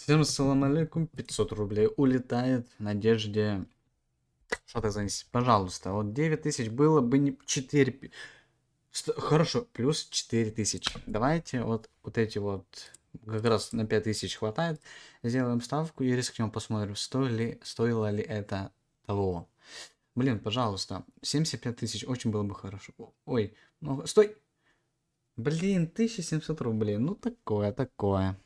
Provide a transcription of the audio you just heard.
Всем салам алейкум, 500 рублей улетает в надежде что-то занести. Пожалуйста, вот 9000 было бы не 4. Хорошо, плюс 4000. Давайте вот эти вот, как раз на 5000 хватает. Сделаем ставку и рискнем, посмотрим, стоило ли это того. Блин, пожалуйста, 75 тысяч, очень было бы хорошо. Ой, ну стой! Блин, 1700 рублей, ну такое, такое.